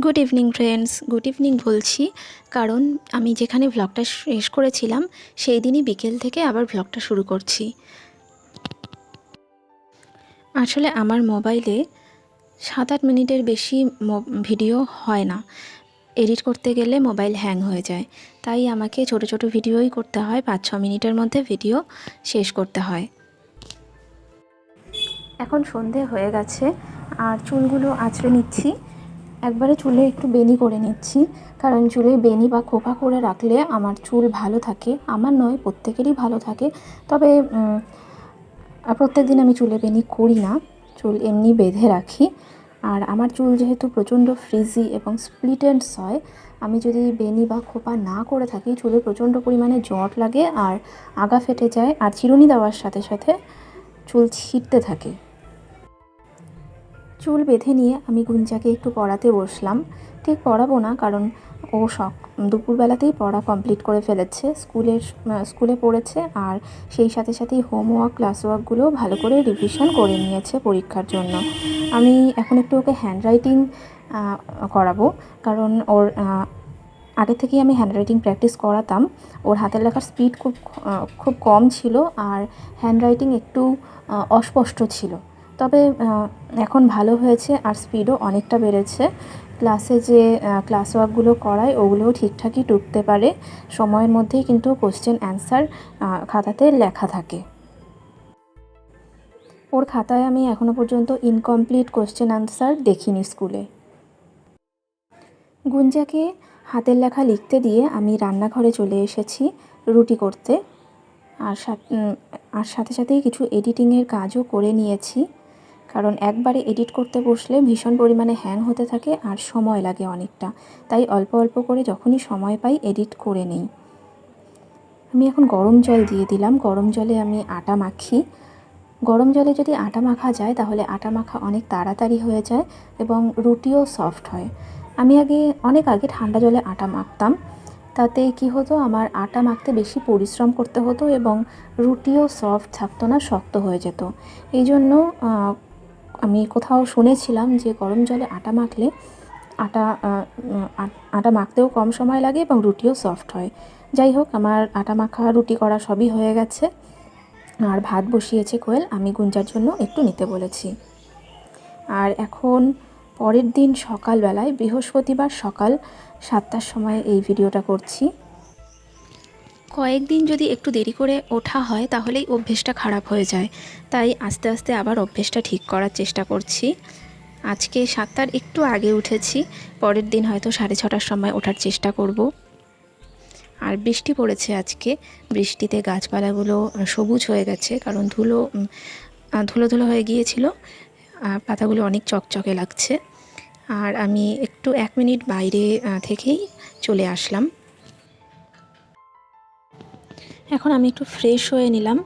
Good evening friends, good evening বলছি কারণ আমি যেখানে ভ্লগটা শেষ করেছিলাম সেই দিনই বিকেল থেকে আবার ভ্লগটা শুরু করছি। আসলে আমার মোবাইলে 7-8 মিনিটের বেশি ভিডিও হয় না। এডিট করতে গেলে মোবাইল হ্যাং হয়ে যায়, তাই আমাকে ছোট ছোট ভিডিওই করতে হয়। 5-6 মিনিটের মধ্যে ভিডিও শেষ করতে হয়। এখন সন্ধে হয়ে গেছে আর চুলগুলো আঁচড়ে নিচ্ছি। একবারে চুলে একটু বেনি করে নিচ্ছি, কারণ চুলে বেনি বা খোপা করে রাখলে আমার চুল ভালো থাকে। আমার নয়, প্রত্যেকেরই ভালো থাকে। তবে প্রত্যেক দিন আমি চুলে বেনি করি না, চুল এমনি বেঁধে রাখি। আর আমার চুল যেহেতু প্রচণ্ড ফ্রিজি এবং স্প্লিট এন্ডস হয়, আমি যদি বেনি বা খোপা না করে থাকি চুলে প্রচণ্ড পরিমাণে জট লাগে আর আগা ফেটে যায়, আর চিরুনি দেওয়ার সাথে সাথে চুল ছিঁড়তে থাকে। চুল বেঁধে নিয়ে আমি গুঞ্জাকে একটু পড়াতে বসলাম। ঠিক পড়াবো না, কারণ ও দুপুরবেলাতেই পড়া কমপ্লিট করে ফেলেছে। স্কুলে পড়েছে আর সেই সাথে সাথেই হোমওয়ার্ক ক্লাস ওয়ার্কগুলোও ভালো করে রিভিশন করে নিয়েছে পরীক্ষার জন্য। আমি এখন একটু ওকে হ্যান্ডরাইটিং করাবো, কারণ ওর আগে থেকেই আমি হ্যান্ডরাইটিং প্র্যাকটিস করাতাম। ওর হাতের লেখার স্পিড খুব কম ছিল আর হ্যান্ডরাইটিং একটু অস্পষ্ট ছিল। তবে এখন ভালো হয়েছে আর স্পিডও অনেকটা বেড়েছে। ক্লাসে যে ক্লাস ওয়ার্কগুলো করায় ওগুলোও ঠিকঠাকই টুকতে পারে। সময়ের মধ্যেই কিন্তু কোশ্চেন অ্যান্সার খাতাতে লেখা থাকে। ওর খাতায় আমি এখনও পর্যন্ত ইনকমপ্লিট কোশ্চেন অ্যান্সার দেখিনি স্কুলে। গুঞ্জাকে হাতের লেখা লিখতে দিয়ে আমি রান্নাঘরে চলে এসেছি রুটি করতে। আর সাথে সাথেই কিছু এডিটিংয়ের কাজও করে নিয়েছি, কারণ একবারে এডিট করতে বসলে ভীষণ পরিমাণে হ্যাং হতে থাকে আর সময় লাগে অনেকটা। তাই অল্প অল্প করে যখনই সময় পাই এডিট করে নিই। আমি এখন গরম জল দিয়ে দিলাম। গরম জলে আমি আটা মাখি। গরম জলে যদি আটা মাখা যায় তাহলে আটা মাখা অনেক তাড়াতাড়ি হয়ে যায় এবং রুটিও সফট হয়। আমি অনেক আগে ঠান্ডা জলে আটা মাখতাম। তাতে কি হতো, আমার আটা মাখতে বেশি পরিশ্রম করতে হতো এবং রুটিও সফট থাকতো না, শক্ত হয়ে যেত। এই জন্য আমি কোথাও শুনেছিলাম যে গরম জলে আটা মাখলে আটা মাখতেও কম সময় লাগে এবং রুটিও সফট হয়। যাই হোক, আমার আটা মাখা রুটি করা সবই হয়ে গেছে আর ভাত বসিয়েছে কোয়েল। আমি গুঞ্জার জন্য একটু নিতে বলেছি। আর এখন পরের দিন সকালবেলায়, বৃহস্পতিবার সকাল 7টার সময় এই ভিডিওটা করছি। কয়েকদিন যদি একটু দেরি করে ওঠা হয় তাহলেই অভ্যেসটা খারাপ হয়ে যায়, তাই আস্তে আস্তে আবার অভ্যেসটা ঠিক করার চেষ্টা করছি। আজকে 7টার একটু আগে উঠেছি, পরের দিন হয়তো 6:30টার সময় ওঠার চেষ্টা করব। আর বৃষ্টি পড়েছে আজকে। বৃষ্টিতে গাছপালাগুলো সবুজ হয়ে গেছে, কারণ ধুলো ধুলো হয়ে গিয়েছিল। পাতাগুলো অনেক চকচকে লাগছে। আর আমি একটু 1 মিনিট বাইরে থেকেই চলে আসলাম। এখন আমি একটু ফ্রেশ হয়ে নিলাম।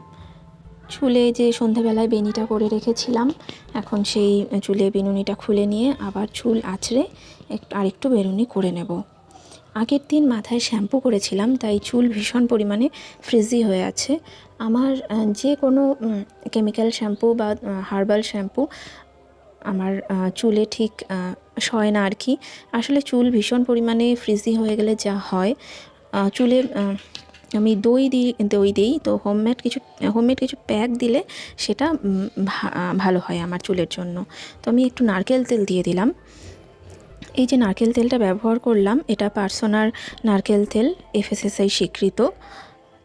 চুলে যে সন্ধেবেলায় বেনিটা করে রেখেছিলাম, এখন সেই চুলে বেনুনিটা খুলে নিয়ে আবার চুল আঁচড়ে আরেকটু বেনুনি করে নেব। আগের দিন মাথায় শ্যাম্পু করেছিলাম, তাই চুল ভীষণ পরিমাণে ফ্রিজি হয়ে আছে। আমার যে কোনো কেমিক্যাল শ্যাম্পু বা হার্বাল শ্যাম্পু আমার চুলে ঠিক সয় না আর কি। আসলে চুল ভীষণ পরিমাণে ফ্রিজি হয়ে গেলে যা হয়, চুলে আমি দই দিই, তো হোমমেড কিছু প্যাক দিলে সেটা ভালো হয় আমার চুলের জন্য। তো আমি একটু নারকেল তেল দিয়ে দিলাম। এই যে নারকেল তেলটা ব্যবহার করলাম, এটা পার্সোনার নারকেল তেল, FSSAI স্বীকৃত।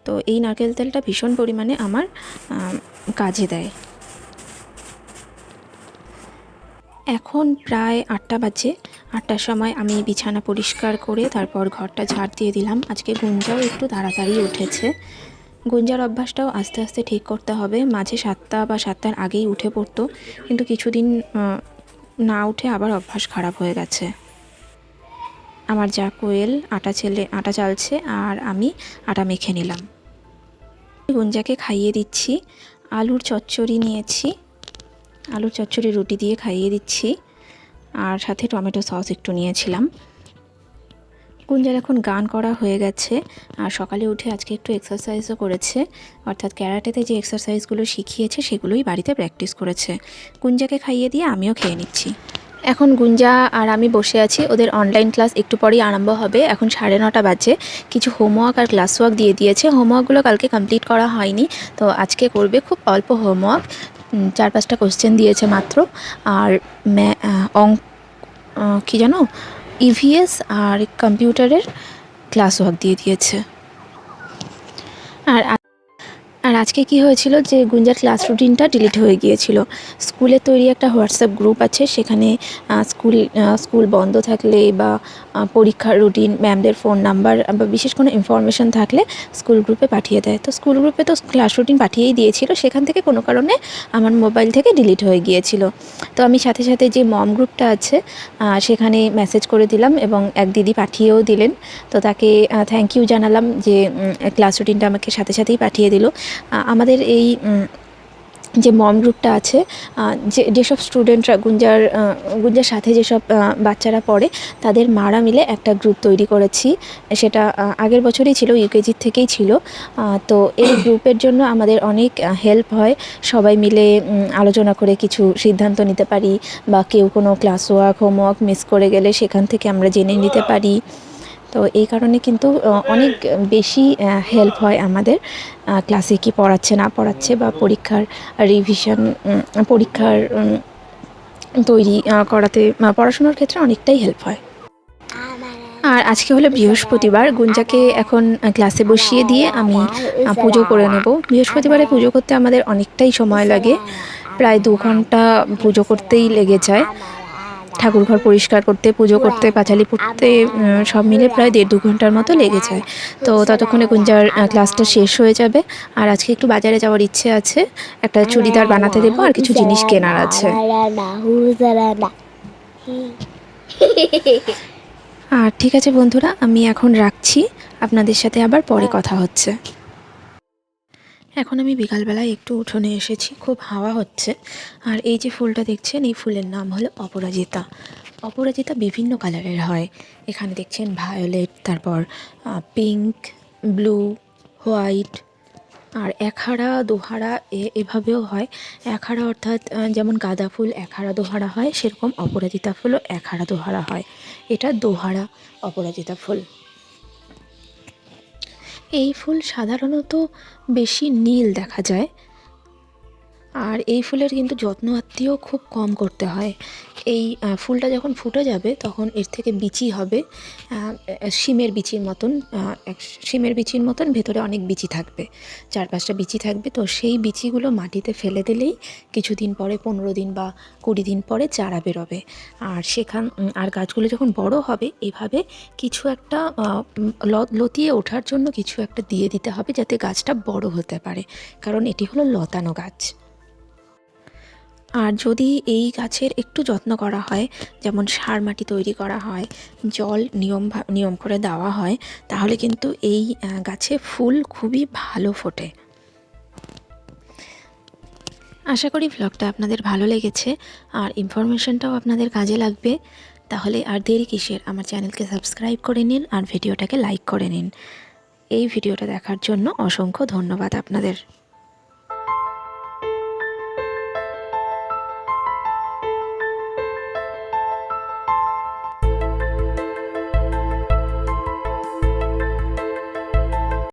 তো এই নারকেল তেলটা ভীষণ পরিমাণে আমার কাজে দেয়। এখন প্রায় 8টা বাজে। 8টার সময় আমি বিছানা পরিষ্কার করে তারপর ঘরটা ঝাড় দিয়ে দিলাম। আজকে গুঞ্জাও একটু তাড়াতাড়ি উঠেছে। গুঞ্জার অভ্যাসটাও আস্তে আস্তে ঠিক করতে হবে। মাঝে 7টা বা 7টার আগেই উঠে পড়তো, কিন্তু কিছুদিন না উঠে আবার অভ্যাস খারাপ হয়ে গেছে। আমার যা কোয়েল আটা চালছে আর আমি আটা মেখে নিলাম। গুঞ্জাকে খাইয়ে দিচ্ছি। আলুর চচ্চড়ি নিয়েছি, আলুর চচ্চড়ি রুটি দিয়ে খাইয়ে দিচ্ছি, আর সাথে টমেটো সস একটু নিয়েছিলাম। গুঞ্জার এখন গান করা হয়ে গেছে আর সকালে উঠে আজকে একটু এক্সারসাইজও করেছে, অর্থাৎ ক্যারাটেতে যে এক্সারসাইজগুলো শিখিয়েছে সেগুলোই বাড়িতে প্র্যাকটিস করেছে। গুঞ্জাকে খাইয়ে দিয়ে আমিও খেয়ে নিচ্ছি। এখন গুঞ্জা আর আমি বসে আছি, ওদের অনলাইন ক্লাস একটু পরেই আরম্ভ হবে। এখন 9:30 বাজে। কিছু হোমওয়ার্ক আর ক্লাস ওয়ার্ক দিয়ে দিয়েছে। হোমওয়ার্কগুলো কালকে কমপ্লিট করা হয়নি, তো আজকে করবে। খুব অল্প হোমওয়ার্ক, 4-5টা কোশ্চেন দিয়েছে মাত্র। আর অঙ্ক কী জানো, ইভিএস আর কম্পিউটারের ক্লাস ওয়ার্ক দিয়ে দিয়েছে। আর আজকে কি হয়েছিল যে গুঞ্জার ক্লাস রুটিনটা ডিলিট হয়ে গিয়েছিল। স্কুলে তৈরি একটা হোয়াটসঅ্যাপ গ্রুপ আছে, সেখানে স্কুল বন্ধ থাকলে বা পরীক্ষার রুটিন, ম্যামদের ফোন নাম্বার বা বিশেষ কোনো ইনফরমেশান থাকলে স্কুল গ্রুপে পাঠিয়ে দেয়। তো স্কুল গ্রুপে তো ক্লাস রুটিন পাঠিয়েই দিয়েছিল, সেখান থেকে কোনো কারণে আমার মোবাইল থেকে ডিলিট হয়ে গিয়েছিল। তো আমি সাথে সাথে যে মম গ্রুপটা আছে সেখানে মেসেজ করে দিলাম এবং এক দিদি পাঠিয়েও দিলেন। তো তাকে থ্যাংক ইউ জানালাম যে ক্লাস রুটিনটা আমাকে সাথে সাথেই পাঠিয়ে দিল। আমাদের এই যে মম গ্রুপটা আছে, যেসব স্টুডেন্টরা গুঞ্জার সাথে যেসব বাচ্চারা পড়ে তাদের মারা মিলে একটা গ্রুপ তৈরি করেছি। সেটা আগের বছরই ছিল, ইউকেজির থেকেই ছিল। তো এই গ্রুপের জন্য আমাদের অনেক হেল্প হয়। সবাই মিলে আলোচনা করে কিছু সিদ্ধান্ত নিতে পারি, বা কেউ কোনো ক্লাস ওয়ার্ক হোমওয়ার্ক মিস করে গেলে সেখান থেকে আমরা জেনে নিতে পারি। তো এই কারণে কিন্তু অনেক বেশি হেল্প হয় আমাদের, ক্লাসে কি পড়াচ্ছে না পড়াচ্ছে বা পরীক্ষার রিভিশন, পরীক্ষার তৈরি করাতে, পড়াশোনার ক্ষেত্রে অনেকটাই হেল্প হয়। আর আজকে হলো বৃহস্পতিবার, গুঞ্জাকে এখন ক্লাসে বসিয়ে দিয়ে আমি পুজো করে নেব। বৃহস্পতিবারে পুজো করতে আমাদের অনেকটাই সময় লাগে, প্রায় 2 ঘন্টা পুজো করতেই লেগে যায়। ঠাকুরঘর পরিষ্কার করতে, পুজো করতে, পাঁচালি পড়তে সব মিলে প্রায় 1.5-2 ঘন্টার মতো লেগে যায়। তো ততক্ষণে গুঞ্জার ক্লাসটা শেষ হয়ে যাবে। আর আজকে একটু বাজারে যাওয়ার ইচ্ছে আছে, একটা চুড়িদার বানাতে দেবো আর কিছু জিনিস কেনার আছে। আর ঠিক আছে বন্ধুরা, আমি এখন রাখছি, আপনাদের সাথে আবার পরে কথা হচ্ছে। এখন আমি বিকালবেলায় একটু উঠোনে এসেছি, খুব হাওয়া হচ্ছে। আর এই যে ফুলটা দেখছেন, এই ফুলের নাম হলো অপরাজিতা। অপরাজিতা বিভিন্ন কালারের হয়। এখানে দেখছেন ভায়োলেট, তারপর পিঙ্ক, ব্লু, হোয়াইট, আর একহারা দোহারা এভাবেও হয়। একহারা অর্থাৎ যেমন গাঁদা ফুল একহারা দোহারা হয়, সেরকম অপরাজিতা ফুলও একহারা দোহারা হয়। এটা দোহারা অপরাজিতা ফুল। এই ফুল সাধারণত বেশি নীল দেখা যায়, আর এই ফুলের কিন্তু যত্ন আত্তিও খুব কম করতে হয়। এই ফুলটা যখন ফুটে যাবে তখন এর থেকে বিচি হবে, শিমের বিচির মতন। শিমের বিচির মতন ভেতরে অনেক বিচি থাকবে, 4-5টা বিচি থাকবে। তো সেই বিচিগুলো মাটিতে ফেলে দিলেই কিছুদিন পরে, 15 দিন বা 20 দিন পরে চারা বেরোবে। আর গাছগুলো যখন বড় হবে, এভাবে কিছু একটা লতিয়ে ওঠার জন্য কিছু একটা দিয়ে দিতে হবে, যাতে গাছটা বড় হতে পারে, কারণ এটি হলো লতানো গাছ। আর যদি এই গাছের একটু যত্ন করা হয়, যেমন সার মাটি তৈরি করা হয়, জল নিয়ম করে দেওয়া হয়, তাহলে কিন্তু এই গাছে ফুল খুবই ভালো ফোটে। আশা করি ভ্লগটা আপনাদের ভালো লেগেছে আর ইনফরমেশনটাও আপনাদের কাজে লাগবে। তাহলে আর দেরি কিসের, আমার চ্যানেলকে সাবস্ক্রাইব করে নিন আর ভিডিওটাকে লাইক করে নিন। এই ভিডিওটা দেখার জন্য অসংখ্য ধন্যবাদ আপনাদের।